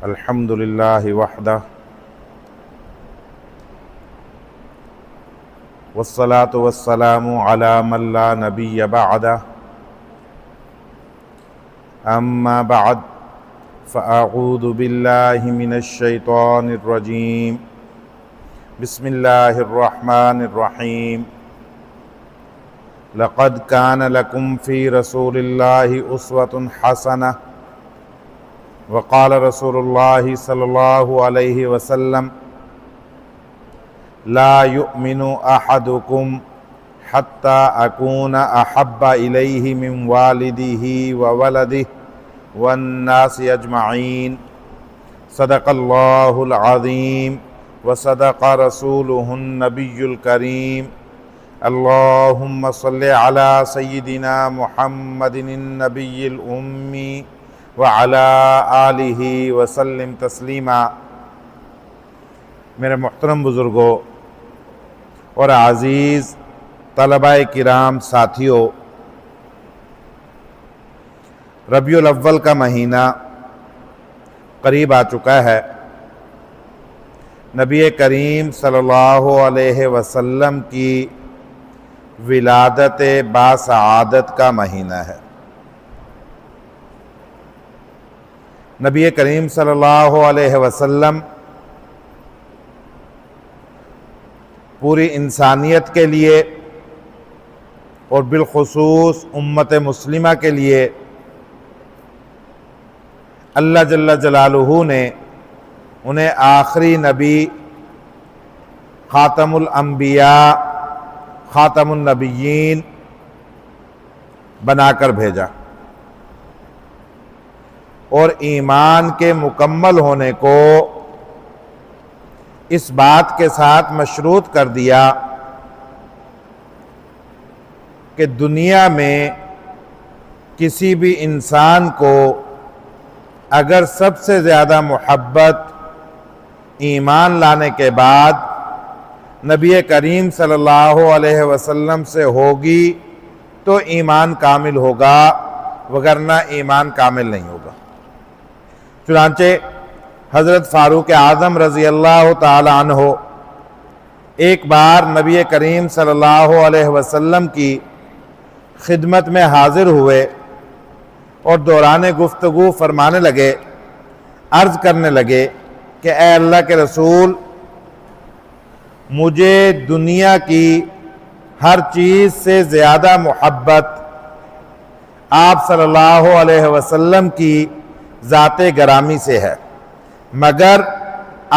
الحمد للہ وحدہ والصلاة والسلام علی من لا نبی بعدہ اما بعد فاعوذ باللہ من الشیطان الرجیم بسم اللہ الرحمن الرحیم لقد کان لکم فی رسول اللہ اسوۃ حسنہ وقال رسول اللہ صلی اللہ علیہ وسلم لا یؤمن احدکم حتی اکون احب الیہ من والدہ وولدہ والناس اجمعین صدق اللہ العظیم وصدق رسولہ النبی الکریم اللہم صلی علی سیدنا محمد النبی الامی وعلى آلہ وسلم تسلیما۔ میرے محترم بزرگوں اور عزیز طلباء کرام ساتھیوں، ربیع الاول کا مہینہ قریب آ چکا ہے۔ نبی کریم صلی اللہ علیہ وسلم کی ولادت باسعادت کا مہینہ ہے۔ نبی کریم صلی اللہ علیہ وسلم پوری انسانیت کے لیے اور بالخصوص امت مسلمہ کے لیے اللہ جل جلالہ نے انہیں آخری نبی، خاتم الانبیاء، خاتم النبیین بنا کر بھیجا اور ایمان کے مکمل ہونے کو اس بات کے ساتھ مشروط کر دیا کہ دنیا میں کسی بھی انسان کو اگر سب سے زیادہ محبت ایمان لانے کے بعد نبی کریم صلی اللہ علیہ وسلم سے ہوگی تو ایمان کامل ہوگا، وگرنہ ایمان کامل نہیں ہوگا۔ چنانچہ حضرت فاروق اعظم رضی اللہ تعالی عنہ ایک بار نبی کریم صلی اللہ علیہ وسلم کی خدمت میں حاضر ہوئے اور دوران گفتگو فرمانے لگے، عرض کرنے لگے کہ اے اللہ کے رسول، مجھے دنیا کی ہر چیز سے زیادہ محبت آپ صلی اللہ علیہ وسلم کی ذات گرامی سے ہے، مگر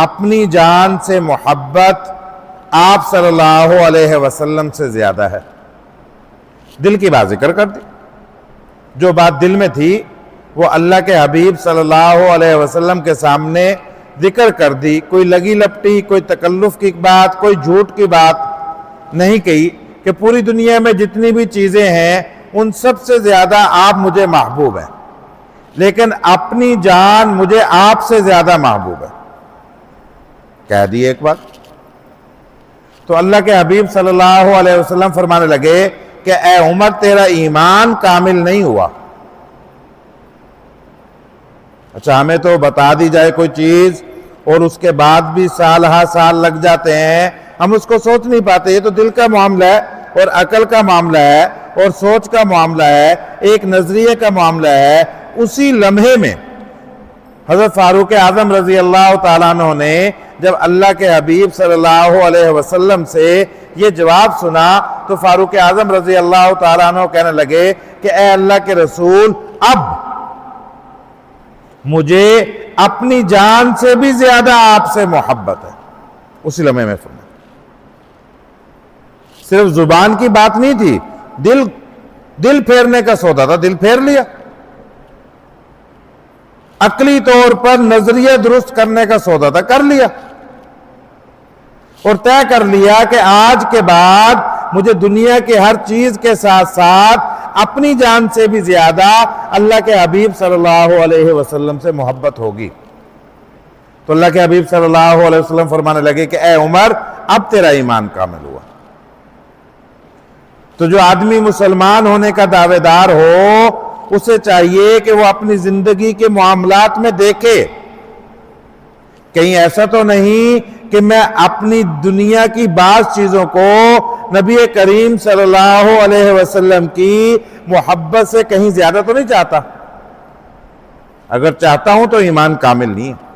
اپنی جان سے محبت آپ صلی اللہ علیہ وسلم سے زیادہ ہے۔ دل کی بات ذکر کر دی، جو بات دل میں تھی وہ اللہ کے حبیب صلی اللہ علیہ وسلم کے سامنے ذکر کر دی۔ کوئی لگی لپٹی، کوئی تکلف کی بات، کوئی جھوٹ کی بات نہیں کہی کہ پوری دنیا میں جتنی بھی چیزیں ہیں ان سب سے زیادہ آپ مجھے محبوب ہیں، لیکن اپنی جان مجھے آپ سے زیادہ محبوب ہے۔ کہہ دی ایک بات تو اللہ کے حبیب صلی اللہ علیہ وسلم فرمانے لگے کہ اے عمر، تیرا ایمان کامل نہیں ہوا۔ اچھا، ہمیں تو بتا دی جائے کوئی چیز اور اس کے بعد بھی سال ہا سال لگ جاتے ہیں، ہم اس کو سوچ نہیں پاتے۔ یہ تو دل کا معاملہ ہے اور عقل کا معاملہ ہے اور سوچ کا معاملہ ہے، ایک نظریے کا معاملہ ہے۔ اسی لمحے میں حضرت فاروق اعظم رضی اللہ تعالیٰ عنہ نے جب اللہ کے حبیب صلی اللہ علیہ وسلم سے یہ جواب سنا تو فاروق اعظم رضی اللہ تعالیٰ عنہ کہنے لگے کہ اے اللہ کے رسول، اب مجھے اپنی جان سے بھی زیادہ آپ سے محبت ہے۔ اسی لمحے میں فرمایا، صرف زبان کی بات نہیں تھی، دل پھیرنے کا سودا تھا، دل پھیر لیا۔ عقلی طور پر نظریہ درست کرنے کا سودا تھا، کر لیا اور طے کر لیا کہ آج کے بعد مجھے دنیا کے ہر چیز کے ساتھ ساتھ اپنی جان سے بھی زیادہ اللہ کے حبیب صلی اللہ علیہ وسلم سے محبت ہوگی۔ تو اللہ کے حبیب صلی اللہ علیہ وسلم فرمانے لگے کہ اے عمر، اب تیرا ایمان کامل ہوا۔ تو جو آدمی مسلمان ہونے کا دعوے دار ہو اسے چاہیے کہ وہ اپنی زندگی کے معاملات میں دیکھے کہیں ایسا تو نہیں کہ میں اپنی دنیا کی بعض چیزوں کو نبی کریم صلی اللہ علیہ وسلم کی محبت سے کہیں زیادہ تو نہیں چاہتا؟ اگر چاہتا ہوں تو ایمان کامل نہیں ہے۔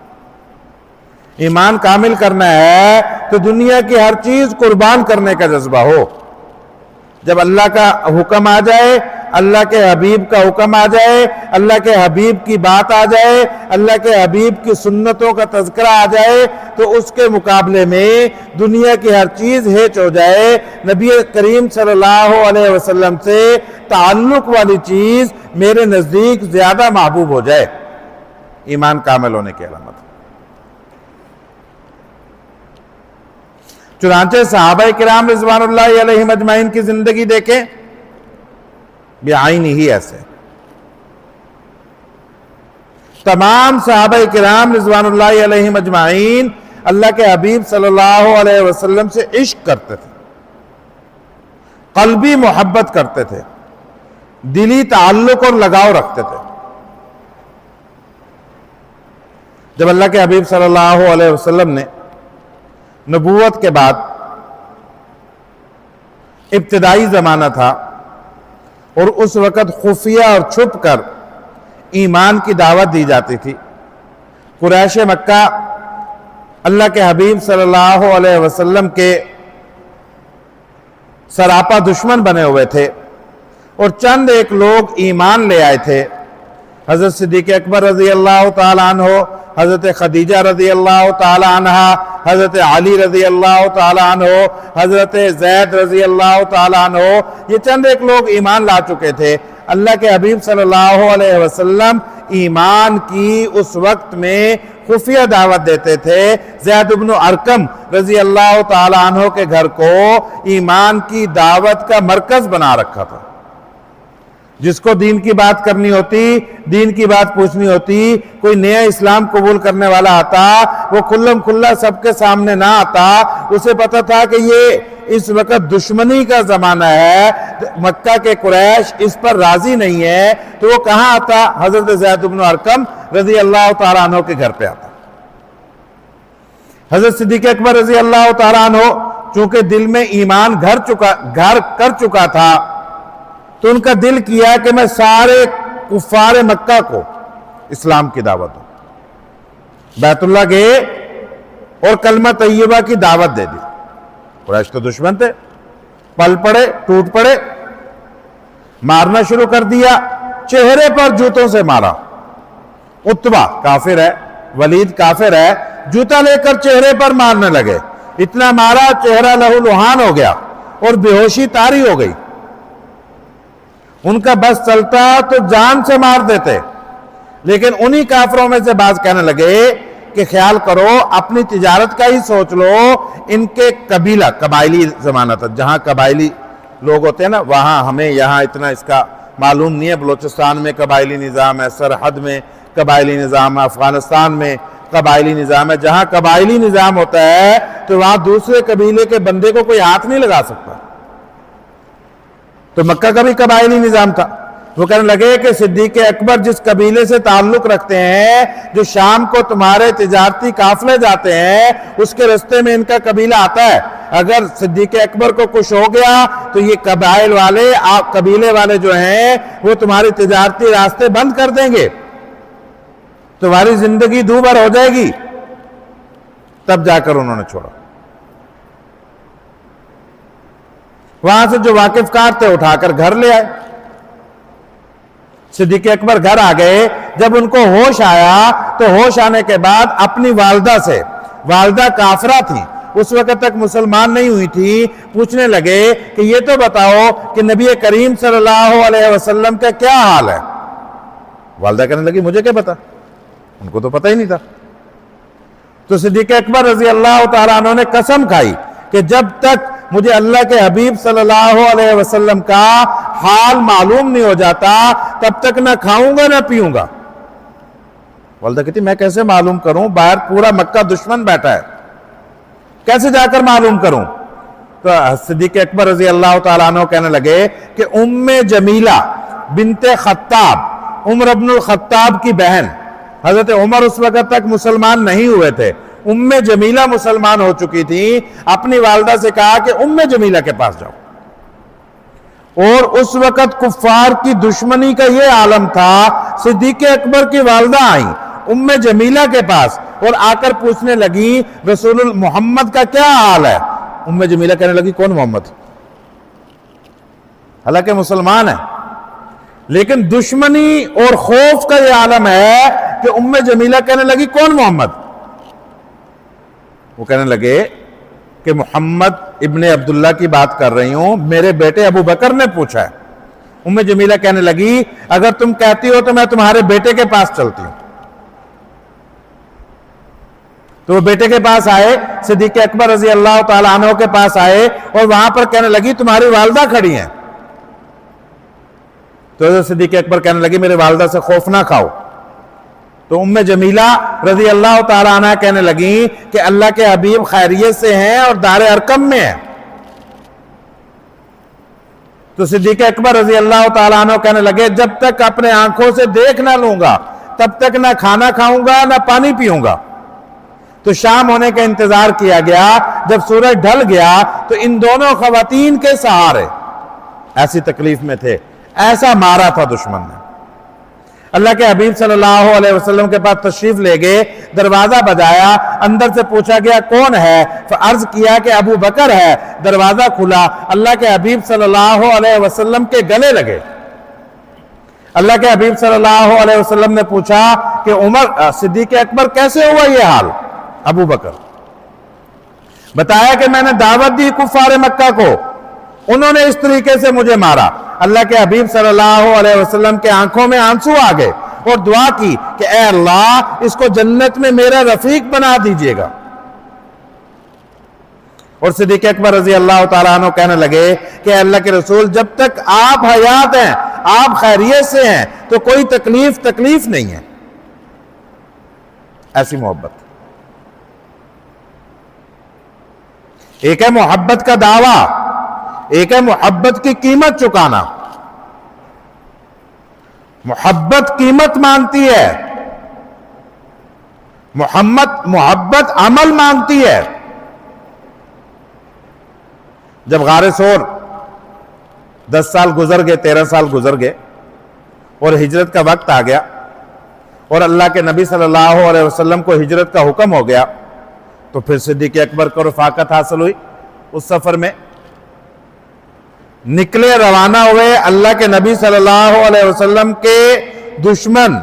ایمان کامل کرنا ہے تو دنیا کی ہر چیز قربان کرنے کا جذبہ ہو۔ جب اللہ کا حکم آ جائے، اللہ کے حبیب کا حکم آ جائے، اللہ کے حبیب کی بات آ جائے، اللہ کے حبیب کی سنتوں کا تذکرہ آ جائے، تو اس کے مقابلے میں دنیا کی ہر چیز ہیچ ہو جائے۔ نبی کریم صلی اللہ علیہ وسلم سے تعلق والی چیز میرے نزدیک زیادہ محبوب ہو جائے، ایمان کامل ہونے کی علامت۔ چنانچہ صحابہ کرام رضوان اللہ علیہم اجمعین کی زندگی دیکھیں، بعین ہی ایسے تمام صحابہ کرام رضوان اللہ علیہم اجمعین اللہ کے حبیب صلی اللہ علیہ وسلم سے عشق کرتے تھے، قلبی محبت کرتے تھے، دلی تعلق اور لگاؤ رکھتے تھے۔ جب اللہ کے حبیب صلی اللہ علیہ وسلم نے نبوت کے بعد ابتدائی زمانہ تھا اور اس وقت خفیہ اور چھپ کر ایمان کی دعوت دی جاتی تھی، قریش مکہ اللہ کے حبیب صلی اللہ علیہ وسلم کے سراپا دشمن بنے ہوئے تھے، اور چند ایک لوگ ایمان لے آئے تھے۔ حضرت صدیق اکبر رضی اللہ تعالیٰ عنہ، حضرت خدیجہ رضی اللہ تعالیٰ عنہ، حضرت علی رضی اللہ تعالیٰ عنہ، حضرت زید رضی اللہ تعالیٰ عنہ، یہ چند ایک لوگ ایمان لا چکے تھے۔ اللہ کے حبیب صلی اللہ علیہ وسلم ایمان کی اس وقت میں خفیہ دعوت دیتے تھے۔ زید بن ارقم رضی اللہ تعالیٰ عنہ کے گھر کو ایمان کی دعوت کا مرکز بنا رکھا تھا۔ جس کو دین کی بات کرنی ہوتی، دین کی بات پوچھنی ہوتی، کوئی نیا اسلام قبول کرنے والا آتا، وہ کھلم کھلا سب کے سامنے نہ آتا، اسے پتا تھا کہ یہ اس وقت دشمنی کا زمانہ ہے، مکہ کے قریش اس پر راضی نہیں ہے، تو وہ کہاں آتا؟ حضرت زید بن ارقم رضی اللہ تعالیٰ عنہ کے گھر پہ آتا۔ حضرت صدیق اکبر رضی اللہ تعالیٰ عنہ چونکہ دل میں ایمان گھر کر چکا تھا، تو ان کا دل کیا کہ میں سارے کفار مکہ کو اسلام کی دعوت دوں۔ بیت اللہ گئے اور کلمہ طیبہ کی دعوت دے دی۔ قریش تو دشمن تھے، پل پڑے، ٹوٹ پڑے، مارنا شروع کر دیا، چہرے پر جوتوں سے مارا۔ عتبہ کافر ہے، ولید کافر ہے، جوتا لے کر چہرے پر مارنے لگے، اتنا مارا چہرہ لہو لہان ہو گیا اور بے ہوشی طاری ہو گئی۔ ان کا بس چلتا تو جان سے مار دیتے، لیکن انہی کافروں میں سے بعض کہنے لگے کہ خیال کرو، اپنی تجارت کا ہی سوچ لو، ان کے قبیلہ، قبائلی زمانہ تھا، جہاں قبائلی لوگ ہوتے ہیں نا، وہاں ہمیں یہاں اتنا اس کا معلوم نہیں ہے، بلوچستان میں قبائلی نظام ہے، سرحد میں قبائلی نظام ہے، افغانستان میں قبائلی نظام ہے۔ جہاں قبائلی نظام ہوتا ہے تو وہاں دوسرے قبیلے کے بندے کو کوئی ہاتھ نہیں لگا سکتا۔ تو مکہ کا بھی قبائلی نظام تھا۔ وہ کہنے لگے کہ صدیق اکبر جس قبیلے سے تعلق رکھتے ہیں، جو شام کو تمہارے تجارتی قافلے جاتے ہیں، اس کے رستے میں ان کا قبیلہ آتا ہے، اگر صدیق اکبر کو کچھ ہو گیا تو یہ قبیلے والے جو ہیں وہ تمہاری تجارتی راستے بند کر دیں گے، تمہاری زندگی دوبھر ہو جائے گی۔ تب جا کر انہوں نے چھوڑا۔ وہاں سے جو واقف کار تھے اٹھا کر گھر لے آئے۔ صدیق اکبر گھر آ گئے، جب ان کو ہوش آیا تو ہوش آنے کے بعد اپنی والدہ سے، والدہ کافرہ تھی، اس وقت تک مسلمان نہیں ہوئی تھی، پوچھنے لگے کہ یہ تو بتاؤ کہ نبی کریم صلی اللہ علیہ وسلم کا کیا حال ہے؟ والدہ کہنے لگی مجھے کیا پتا، ان کو تو پتہ ہی نہیں تھا۔ تو صدیق اکبر رضی اللہ تعالیٰ عنہ نے قسم کھائی کہ جب تک مجھے اللہ کے حبیب صلی اللہ علیہ وسلم کا حال معلوم نہیں ہو جاتا تب تک نہ کھاؤں گا نہ پیوں گا۔ والدہ کہتی میں کیسے معلوم کروں، باہر پورا مکہ دشمن بیٹھا ہے، کیسے جا کر معلوم کروں؟ تو صدیق اکبر رضی اللہ تعالیٰ عنہ کہنے لگے کہ ام جمیلہ بنت خطاب، عمر بن الخطاب کی بہن، حضرت عمر اس وقت تک مسلمان نہیں ہوئے تھے، ام جمیلہ مسلمان ہو چکی تھی، اپنی والدہ سے کہا کہ ام جمیلہ کے پاس جاؤ، اور اس وقت کفار کی دشمنی کا یہ عالم تھا، صدیق اکبر کی والدہ آئیں ام جمیلہ کے پاس اور آ کر پوچھنے لگی رسول محمد کا کیا حال ہے؟ ام جمیلہ کہنے لگی کون محمد؟ حالانکہ مسلمان ہے، لیکن دشمنی اور خوف کا یہ عالم ہے کہ ام جمیلہ کہنے لگی کون محمد؟ وہ کہنے لگے کہ محمد ابن عبداللہ کی بات کر رہی ہوں، میرے بیٹے ابو بکر نے پوچھا ہے۔ ام جمیلہ کہنے لگی اگر تم کہتی ہو تو میں تمہارے بیٹے کے پاس چلتی ہوں۔ تو وہ بیٹے کے پاس آئے، صدیق اکبر رضی اللہ تعالیٰ عنہ کے پاس آئے اور وہاں پر کہنے لگی تمہاری والدہ کھڑی ہیں۔ تو حضرت صدیق اکبر کہنے لگی میرے والدہ سے خوف نہ کھاؤ۔ تو ام جمیلہ رضی اللہ تعالیٰ عنہ کہنے لگی کہ اللہ کے حبیب خیریت سے ہیں اور دار ارقم میں ہیں۔ تو صدیق اکبر رضی اللہ تعالیٰ عنہ کہنے لگے جب تک اپنے آنکھوں سے دیکھ نہ لوں گا تب تک نہ کھانا کھاؤں گا نہ پانی پیوں گا۔ تو شام ہونے کا انتظار کیا گیا، جب سورج ڈھل گیا تو ان دونوں خواتین کے سہارے ایسی تکلیف میں تھے، ایسا مارا تھا دشمن نے۔ اللہ کے حبیب صلی اللہ علیہ وسلم کے پاس تشریف لے گئے، دروازہ بجایا، اندر سے پوچھا گیا کون ہے؟ عرض کیا کہ ابو بکر ہے۔ دروازہ کھلا، اللہ کے حبیب صلی اللہ علیہ وسلم کے گلے لگے۔ اللہ کے حبیب صلی اللہ علیہ وسلم نے پوچھا کہ عمر صدیق اکبر کیسے ہوا یہ حال؟ ابو بکر بتایا کہ میں نے دعوت دی کفار مکہ کو، انہوں نے اس طریقے سے مجھے مارا۔ اللہ کے حبیب صلی اللہ علیہ وسلم کے آنکھوں میں آنسو آ گئے اور دعا کی کہ اے اللہ اس کو جنت میں میرا رفیق بنا دیجئے گا۔ اور صدیق اکبر رضی اللہ تعالیٰ عنہ کہنے لگے کہ اے اللہ کے رسول جب تک آپ حیات ہیں، آپ خیریت سے ہیں تو کوئی تکلیف نہیں ہے۔ ایسی محبت، ایک ہے محبت کا دعویٰ، ایک ہے محبت کی قیمت چکانا۔ محبت قیمت مانگتی ہے، محبت عمل مانگتی ہے۔ جب غار ثور 10 سال گزر گئے، 13 سال گزر گئے اور ہجرت کا وقت آ گیا اور اللہ کے نبی صلی اللہ علیہ وسلم کو ہجرت کا حکم ہو گیا، تو پھر صدیق اکبر کو رفاقت حاصل ہوئی۔ اس سفر میں نکلے، روانہ ہوئے، اللہ کے نبی صلی اللہ علیہ وسلم کے دشمن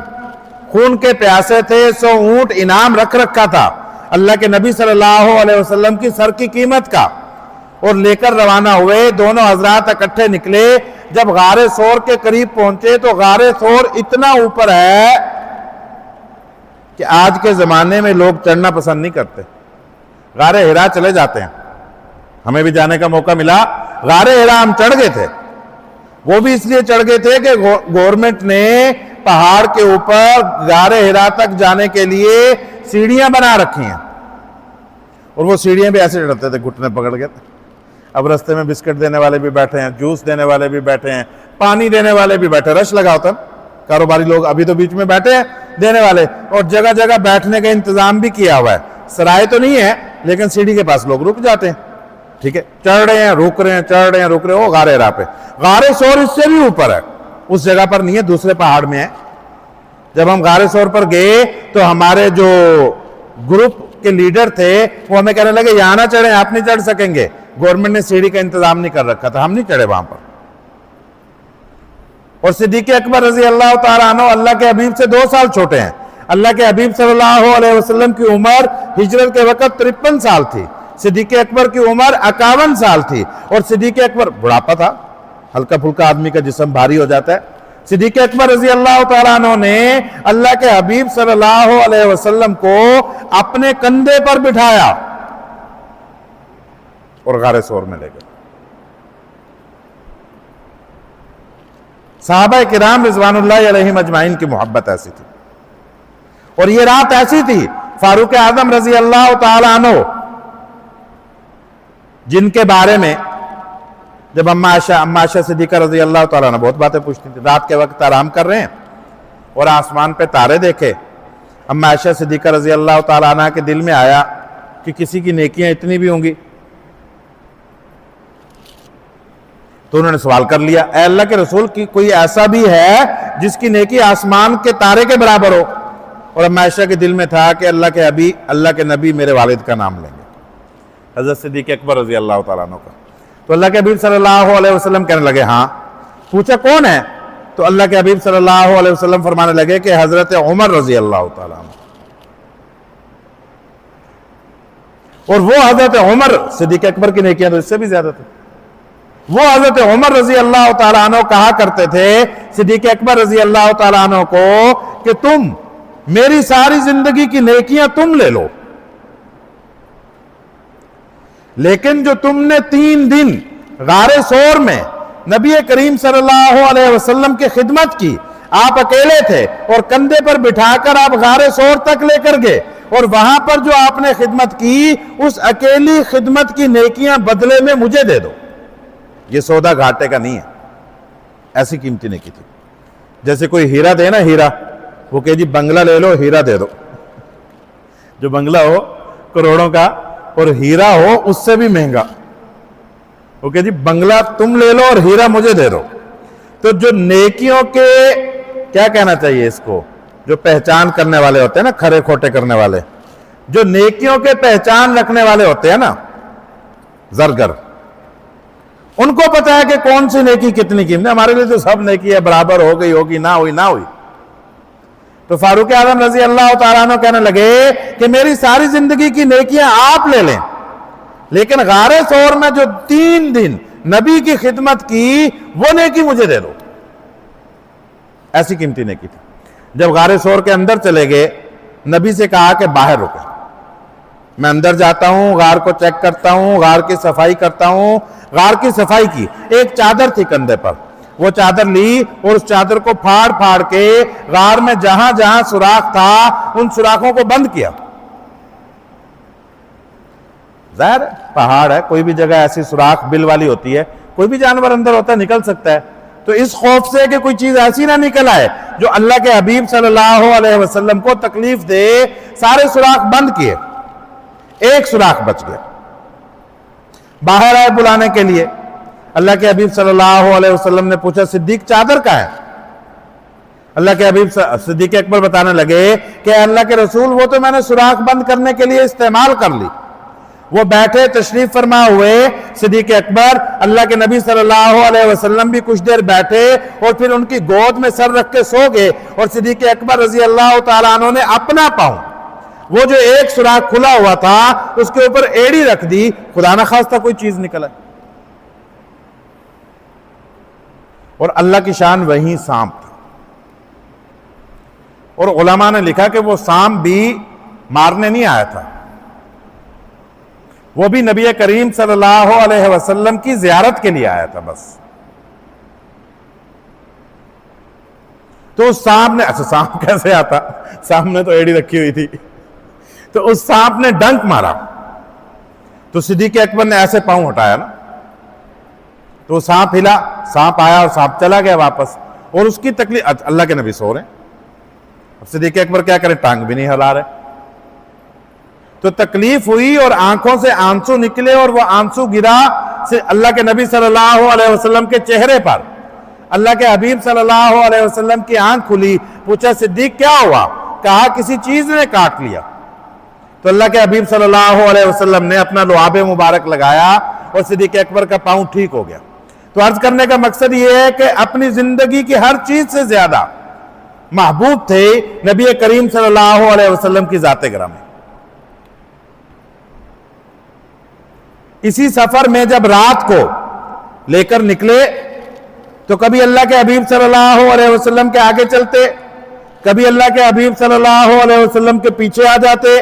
خون کے پیاسے تھے، 100 اونٹ انعام رکھ رکھا تھا اللہ کے نبی صلی اللہ علیہ وسلم کی سر کی قیمت کا، اور لے کر روانہ ہوئے۔ دونوں حضرات اکٹھے نکلے، جب غار ثور کے قریب پہنچے تو غار ثور اتنا اوپر ہے کہ آج کے زمانے میں لوگ چڑھنا پسند نہیں کرتے، غار ہرا چلے جاتے ہیں۔ ہمیں بھی جانے کا موقع ملا، غار ہرا ہم چڑھ گئے تھے، وہ بھی اس لیے چڑھ گئے تھے کہ گورنمنٹ نے پہاڑ کے اوپر غار ہرا تک جانے کے لیے سیڑھیاں بنا رکھی ہیں، اور وہ سیڑھیاں بھی ایسے چڑھتے تھے گھٹنے پکڑ کے۔ اب رستے میں بسکٹ دینے والے بھی بیٹھے ہیں، جوس دینے والے بھی بیٹھے ہیں، پانی دینے والے بھی بیٹھے، رش لگا ہوتا ہے، کاروباری لوگ ابھی تو بیچ میں بیٹھے ہیں دینے والے، اور جگہ جگہ بیٹھنے کا انتظام بھی کیا ہوا ہے۔ سرائے تو نہیں ہے لیکن سیڑھی کے پاس لوگ رک جاتے ہیں، ٹھیک ہے، چڑھ رہے ہیں رک رہے ہیں، چڑھ رہے ہیں رک رہے ہیں۔ وہ غار ہرا پہ، غار ثور اس سے بھی اوپر ہے، اس جگہ پر نہیں ہے، دوسرے پہاڑ میں ہے۔ جب ہم غار ثور پر گئے تو ہمارے جو گروپ کے لیڈر تھے وہ ہمیں کہنے لگے یہاں نہ چڑھیں، آپ نہیں چڑھ سکیں گے، گورنمنٹ نے سیڑھی کا انتظام نہیں کر رکھا تھا، ہم نہیں چڑھے وہاں پر۔ اور صدیق اکبر رضی اللہ تعالیٰ عنہ اللہ کے حبیب سے 2 سال چھوٹے ہیں۔ اللہ کے حبیب صلی اللہ علیہ وسلم کی عمر ہجرت کے وقت 53 سال تھی، صدیق اکبر کی عمر 51 سال تھی، اور صدیق اکبر بڑھاپا تھا، ہلکا پھلکا آدمی کا جسم بھاری ہو جاتا ہے۔ صدیق اکبر رضی اللہ تعالیٰ عنہ نے اللہ کے حبیب صلی اللہ علیہ وسلم کو اپنے کندھے پر بٹھایا اور غار ثور میں لے گئے۔ صحابہ کرام رضوان اللہ علیہم اجمعین کی محبت ایسی تھی، اور یہ رات ایسی تھی فاروق اعظم رضی اللہ تعالیٰ عنہ، جن کے بارے میں جب اما عائشہ صدیقہ رضی اللہ تعالیٰ عنہ بہت باتیں پوچھتی تھی، رات کے وقت آرام کر رہے ہیں اور آسمان پہ تارے دیکھے، اما عائشہ صدیقہ رضی اللہ تعالیٰ عنہ کے دل میں آیا کہ کسی کی نیکیاں اتنی بھی ہوں گی، تو انہوں نے سوال کر لیا، اے اللہ کے رسول کی کوئی ایسا بھی ہے جس کی نیکی آسمان کے تارے کے برابر ہو؟ اور اما عائشہ کے دل میں تھا کہ اللہ کے نبی میرے والد کا نام لیں گے، حضرت صدیق اکبر رضی اللہ تعالیٰ عنہ کا۔ تو اللہ کے حبیب صلی اللہ علیہ وسلم کہنے لگے ہاں۔ پوچھا کون ہے؟ تو اللہ کے حبیب صلی اللہ علیہ وسلم فرمانے لگے کہ حضرت عمر رضی اللہ تعالیٰ عنہ۔ اور وہ حضرت عمر، صدیق اکبر کی نیکیاں تو اس سے بھی زیادہ تھی، وہ حضرت عمر رضی اللہ تعالیٰ عنہ کہا کرتے تھے صدیق اکبر رضی اللہ تعالیٰ عنہ کو کہ تم میری ساری زندگی کی نیکیاں تم لے لو، لیکن جو تم نے 3 دن غار ثور میں نبی کریم صلی اللہ علیہ وسلم کی خدمت کی، آپ اکیلے تھے اور کندھے پر بٹھا کر آپ غار ثور تک لے کر گئے، اور وہاں پر جو آپ نے خدمت کی اس اکیلی خدمت کی نیکیاں بدلے میں مجھے دے دو۔ یہ سودا گھاٹے کا نہیں ہے، ایسی قیمتی نیکی تھی۔ جیسے کوئی ہیرا دے نا، ہیرا، وہ کہ جی بنگلہ لے لو، ہیرا دے دو۔ جو بنگلہ ہو کروڑوں کا اور ہیرا ہو اس سے بھی مہنگا، وہ کہ جی بنگلہ تم لے لو اور ہیرا مجھے دے دو۔ تو جو نیکیوں کے کیا کہنا چاہیے اس کو، جو پہچان کرنے والے ہوتے ہیں نا، کھرے کھوٹے کرنے والے، جو نیکیوں کے پہچان رکھنے والے ہوتے ہیں نا، زرگر، ان کو پتا ہے کہ کون سی نیکی کتنی قیمت ہے۔ ہمارے لیے تو سب نیکی ہے، برابر ہو گئی ہوگی، نہ ہوئی نہ ہوئی۔ تو فاروق اعظم رضی اللہ تعالیٰ عنہ کہنے لگے کہ میری ساری زندگی کی نیکیاں آپ لے لیں، لیکن غار ثور میں جو 3 دن نبی کی خدمت کی وہ نیکی مجھے دے دو۔ ایسی قیمتی نیکی تھی۔ جب غار ثور کے اندر چلے گئے، نبی سے کہا کہ باہر رکے، میں اندر جاتا ہوں، غار کو چیک کرتا ہوں، غار کی صفائی کرتا ہوں۔ غار کی صفائی کی، ایک چادر تھی کندھے پر، وہ چادر لی اور اس چادر کو پھاڑ پھاڑ کے غار میں جہاں جہاں سوراخ تھا ان سوراخوں کو بند کیا۔ ظاہر ہے پہاڑ ہے، کوئی بھی جگہ ایسی سوراخ بل والی ہوتی ہے، کوئی بھی جانور اندر ہوتا ہے، نکل سکتا ہے۔ تو اس خوف سے کہ کوئی چیز ایسی نہ نکل آئے جو اللہ کے حبیب صلی اللہ علیہ وسلم کو تکلیف دے، سارے سوراخ بند کیے، ایک سوراخ بچ گیا۔ باہر آئے بلانے کے لیے، اللہ کے حبیب صلی اللہ علیہ وسلم نے پوچھا صدیق چادر کہاں ہے؟ اللہ کے حبیب صدیق اکبر بتانے لگے کہ اللہ کے رسول وہ تو میں نے سوراخ بند کرنے کے لیے استعمال کر لی۔ وہ بیٹھے تشریف فرما ہوئے صدیق اکبر، اللہ کے نبی صلی اللہ علیہ وسلم بھی کچھ دیر بیٹھے اور پھر ان کی گود میں سر رکھ کے سو گئے، اور صدیق اکبر رضی اللہ تعالیٰ عنہ نے اپنا پاؤں، وہ جو ایک سوراخ کھلا ہوا تھا اس کے اوپر ایڑی رکھ دی، خدا نہ خواستہ کوئی چیز نکل آئے۔ اور اللہ کی شان وہیں سانپ تھا، اور علماء نے لکھا کہ وہ سانپ بھی مارنے نہیں آیا تھا، وہ بھی نبی کریم صلی اللہ علیہ وسلم کی زیارت کے لیے آیا تھا بس۔ تو اس سانپ نے، اچھا سانپ کیسے آتا، سانپ نے تو ایڑی رکھی ہوئی تھی، تو اس سانپ نے ڈنک مارا، تو صدیق اکبر نے ایسے پاؤں ہٹایا نا، تو سانپ ہلا، سانپ آیا اور سانپ چلا گیا واپس، اور اس کی تکلیف، اللہ کے نبی سو رہے ہیں، صدیق اکبر کیا کریں، ٹانگ بھی نہیں ہلا رہے، تو تکلیف ہوئی اور آنکھوں سے آنسو نکلے، اور وہ آنسو گرا اللہ کے نبی صلی اللہ علیہ وسلم کے چہرے پر۔ اللہ کے حبیب صلی اللہ علیہ وسلم کی آنکھ کھلی، پوچھا صدیق کیا ہوا؟ کہا کسی چیز نے کاٹ لیا۔ تو اللہ کے حبیب صلی اللہ علیہ وسلم نے اپنا لعاب مبارک لگایا اور صدیق اکبر کا پاؤں ٹھیک ہو گیا۔ تو عرض کرنے کا مقصد یہ ہے کہ اپنی زندگی کی ہر چیز سے زیادہ محبوب تھے نبی کریم صلی اللہ علیہ وسلم کی ذات گرامی۔ اسی سفر میں جب رات کو لے کر نکلے تو کبھی اللہ کے حبیب صلی اللہ علیہ وسلم کے آگے چلتے، کبھی اللہ کے حبیب صلی اللہ علیہ وسلم کے پیچھے آ جاتے،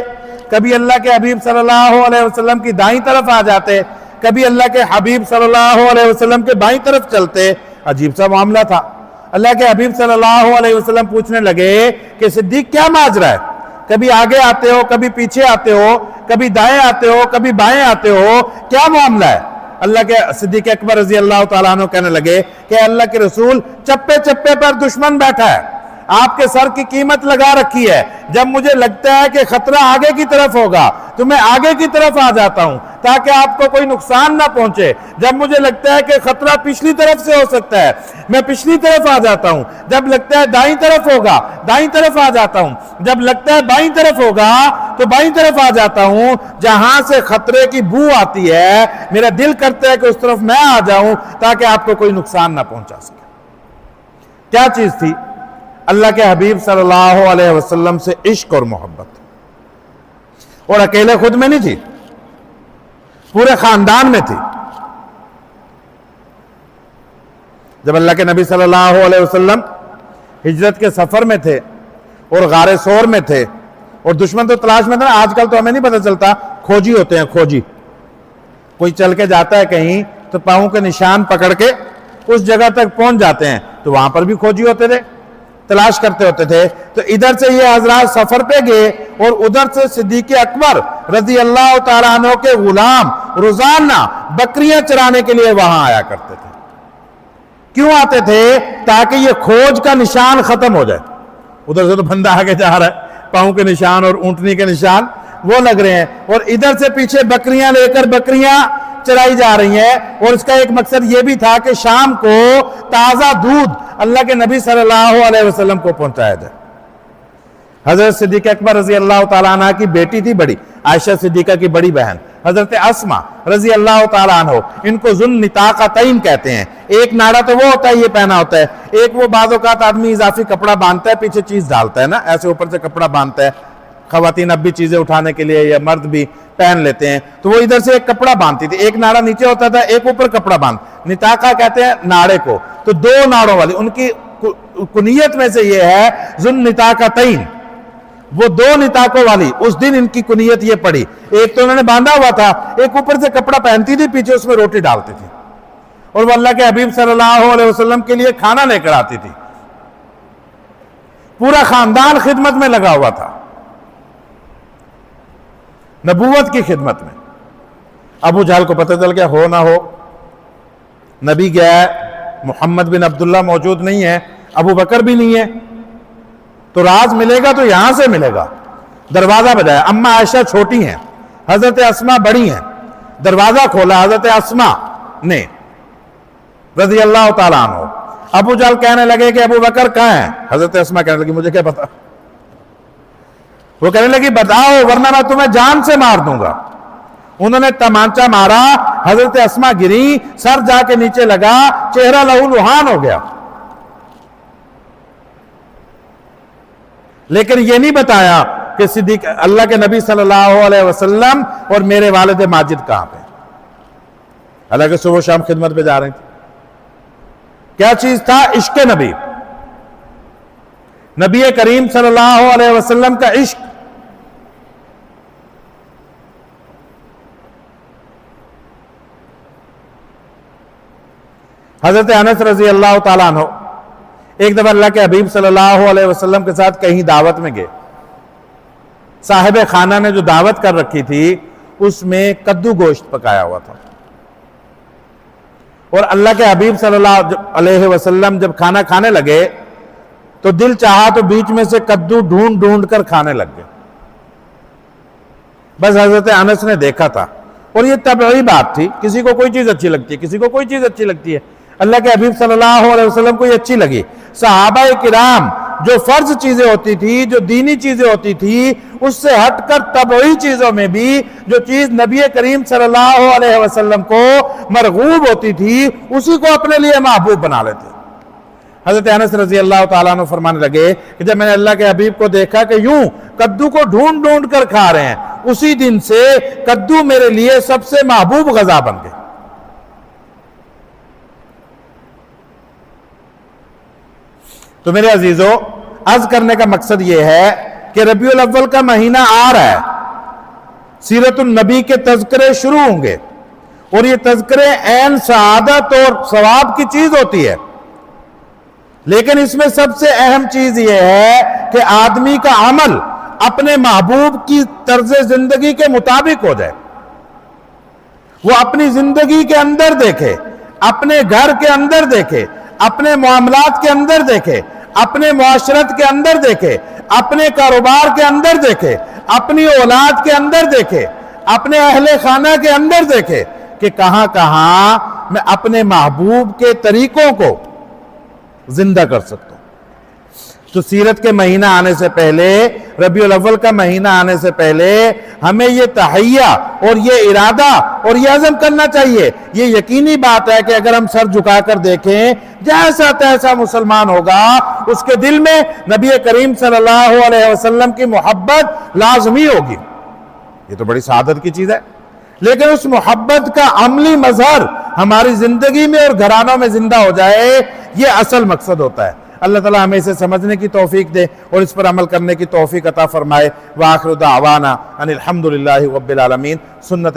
کبھی اللہ کے حبیب صلی اللہ علیہ وسلم کی دائیں طرف آ جاتے، کبھی اللہ کے حبیب صلی اللہ علیہ وسلم کے بائیں طرف چلتے۔ عجیب سا معاملہ تھا۔ اللہ کے حبیب صلی اللہ علیہ وسلم پوچھنے لگے کہ صدیق کیا ماجرا ہے، کبھی آگے آتے ہو، کبھی پیچھے آتے ہو، کبھی دائیں آتے ہو، کبھی بائیں آتے ہو، کیا معاملہ ہے؟ اللہ کے صدیق اکبر رضی اللہ تعالیٰ عنہ کہنے لگے کہ اللہ کے رسول چپے چپے پر دشمن بیٹھا ہے، آپ کے سر کی قیمت لگا رکھی ہے. جب مجھے لگتا ہے کہ خطرہ آگے کی طرف ہوگا تو میں آگے کی طرف آ جاتا ہوں تاکہ آپ کو کوئی نقصان نہ پہنچے. جب مجھے لگتا ہے کہ خطرہ پچھلی طرف سے ہو سکتا ہے میں پچھلی طرف آ جاتا ہوں. جب لگتا ہے دائیں طرف ہوگا دائیں طرف آ جاتا ہوں. جب لگتا ہے بائیں طرف ہوگا تو بائیں طرف آ جاتا ہوں. جہاں سے خطرے کی بو آتی ہے میرا دل کرتا ہے کہ اس طرف میں آ جاؤں تاکہ آپ کو کوئی نقصان نہ پہنچا سکے. کیا چیز تھی؟ اللہ کے حبیب صلی اللہ علیہ وسلم سے عشق اور محبت. اور اکیلے خود میں نہیں تھی، پورے خاندان میں تھی. جب اللہ کے نبی صلی اللہ علیہ وسلم ہجرت کے سفر میں تھے اور غار ثور میں تھے اور دشمن تو تلاش میں تھا. آج کل تو ہمیں نہیں پتہ چلتا، کھوجی ہوتے ہیں. کھوجی کوئی چل کے جاتا ہے کہیں تو پاؤں کے نشان پکڑ کے اس جگہ تک پہنچ جاتے ہیں، تو وہاں پر بھی کھوجی ہوتے تھے، تلاش کرتے ہوتے تھے. تو ادھر سے یہ حضرات سفر پہ گئے اور ادھر سے صدیق اکبر رضی اللہ تعالیٰ عنہ کے غلام روزانہ بکریاں چرانے کے لیے وہاں آیا کرتے تھے. کیوں آتے تھے؟ تاکہ یہ کھوج کا نشان ختم ہو جائے. ادھر سے تو بندہ آگے جا رہا ہے، پاؤں کے نشان اور اونٹنی کے نشان وہ لگ رہے ہیں، اور ادھر سے پیچھے بکریاں لے کر بکریاں چرائی جا رہی ہیں. اور اس کا ایک مقصد یہ بھی تھا کہ شام کو تازہ دودھ اللہ کے نبی صلی اللہ علیہ وسلم کو پہنچایا جائے. حضرت صدیق اکبر رضی اللہ تعالیٰ عنہ کی بیٹی تھی بڑی، عائشہ صدیقہ کی بڑی بہن حضرت اسما رضی اللہ تعالیٰ عنہ. ان کو ذُو نطاقتین کہتے ہیں. ایک ناڑا تو وہ ہوتا ہے یہ پہنا ہوتا ہے، ایک وہ بعض اوقات آدمی اضافی کپڑا باندھتا ہے پیچھے چیز ڈالتا ہے نا، ایسے اوپر سے کپڑا باندھتا ہے. خواتین اب بھی چیزیں اٹھانے کے لیے یا مرد بھی پہن لیتے ہیں، تو وہ ادھر سے ایک کپڑا باندھتی تھی. ایک ناڑا نیچے ہوتا تھا، ایک اوپر کپڑا باندھ. نطاقہ کہتے ہیں ناڑے کو. تو دو ناڑوں والی ان کی کنیت میں سے یہ ہے ذُو نطاقتین، وہ دو نطاقوں والی. اس دن ان کی کنیت یہ پڑی. ایک تو انہوں نے باندھا ہوا تھا، ایک اوپر سے کپڑا پہنتی تھی، پیچھے اس میں روٹی ڈالتی تھی، اور وہ اللہ کے حبیب صلی اللہ علیہ وسلم کے لیے کھانا لے کر آتی تھی. پورا خاندان خدمت میں لگا ہوا تھا، نبوت کی خدمت میں. ابو جہل کو پتہ چل گیا، ہو نہ ہو نبی گیا ہے، محمد بن عبداللہ موجود نہیں ہے، ابو بکر بھی نہیں ہے، تو راز ملے گا تو یہاں سے ملے گا. دروازہ بجایا. اما عائشہ چھوٹی ہیں، حضرت اسما بڑی ہیں. دروازہ کھولا حضرت اسما نے رضی اللہ تعالیٰ عنہ. ابو جہل کہنے لگے کہ ابو بکر کہاں ہیں؟ حضرت اسما کہنے لگی مجھے کیا پتا. وہ کہنے لگی بتاؤ ورنہ میں تمہیں جان سے مار دوں گا. انہوں نے تمانچہ مارا، حضرت اسما گری، سر جا کے نیچے لگا، چہرہ لہو لہان ہو گیا. لیکن یہ نہیں بتایا کہ صدیق اللہ کے نبی صلی اللہ علیہ وسلم اور میرے والد ماجد کہاں پہ. حالانکہ صبح شام خدمت پہ جا رہی تھی. کیا چیز تھا؟ عشق نبی، نبی کریم صلی اللہ علیہ وسلم کا عشق. حضرت انس رضی اللہ تعالیٰ عنہ ایک دفعہ اللہ کے حبیب صلی اللہ علیہ وسلم کے ساتھ کہیں دعوت میں گئے. صاحب خانہ نے جو دعوت کر رکھی تھی اس میں کدو گوشت پکایا ہوا تھا، اور اللہ کے حبیب صلی اللہ علیہ وسلم جب کھانا کھانے لگے تو دل چاہا تو بیچ میں سے کدو ڈھونڈ ڈھونڈ کر کھانے لگ گئے. بس حضرت انس نے دیکھا تھا، اور یہ طبعی بات تھی، کسی کو کوئی چیز اچھی لگتی ہے، کسی کو کوئی چیز اچھی لگتی ہے. اللہ کے حبیب صلی اللہ علیہ وسلم کو یہ اچھی لگی. صحابہ کرام جو فرض چیزیں ہوتی تھی، جو دینی چیزیں ہوتی تھی، اس سے ہٹ کر طبعی چیزوں میں بھی جو چیز نبی کریم صلی اللہ علیہ وسلم کو مرغوب ہوتی تھی اسی کو اپنے لیے محبوب بنا لیتے. حضرت انس رضی اللہ تعالیٰ عنہ فرمانے لگے کہ جب میں نے اللہ کے حبیب کو دیکھا کہ یوں کدو کو ڈھونڈ ڈھونڈ کر کھا رہے ہیں، اسی دن سے کدو میرے لیے سب سے محبوب غذا بن گئے. تو میرے عزیزو، عرض کرنے کا مقصد یہ ہے کہ ربیع الاول کا مہینہ آ رہا ہے، سیرت النبی کے تذکرے شروع ہوں گے، اور یہ تذکرے عین سعادت اور ثواب کی چیز ہوتی ہے. لیکن اس میں سب سے اہم چیز یہ ہے کہ آدمی کا عمل اپنے محبوب کی طرز زندگی کے مطابق ہو جائے. وہ اپنی زندگی کے اندر دیکھے، اپنے گھر کے اندر دیکھے، اپنے معاملات کے اندر دیکھے، اپنے معاشرت کے اندر دیکھے، اپنے کاروبار کے اندر دیکھے، اپنی اولاد کے اندر دیکھے، اپنے اہل خانہ کے اندر دیکھے کہ کہاں کہاں میں اپنے محبوب کے طریقوں کو زندہ کر سکتا ہوں۔ تو سیرت کے مہینہ آنے سے پہلے، ربیع الاول کا مہینہ آنے سے پہلے ہمیں یہ تہیہ اور یہ ارادہ اور یہ عزم کرنا چاہیے۔ یہ یقینی بات ہے کہ اگر ہم سر جھکا کر دیکھیں، جیسا تیسا مسلمان ہوگا، اس کے دل میں نبی کریم صلی اللہ علیہ وسلم کی محبت لازمی ہوگی۔ یہ تو بڑی سعادت کی چیز ہے، لیکن اس محبت کا عملی مظہر ہماری زندگی میں اور گھرانوں میں زندہ ہو جائے، یہ اصل مقصد ہوتا ہے۔ اللہ تعالیٰ ہمیں اسے سمجھنے کی توفیق دے اور اس پر عمل کرنے کی توفیق عطا فرمائے۔ وآخر دعوانا ان الحمدللہ رب العالمین۔ سنت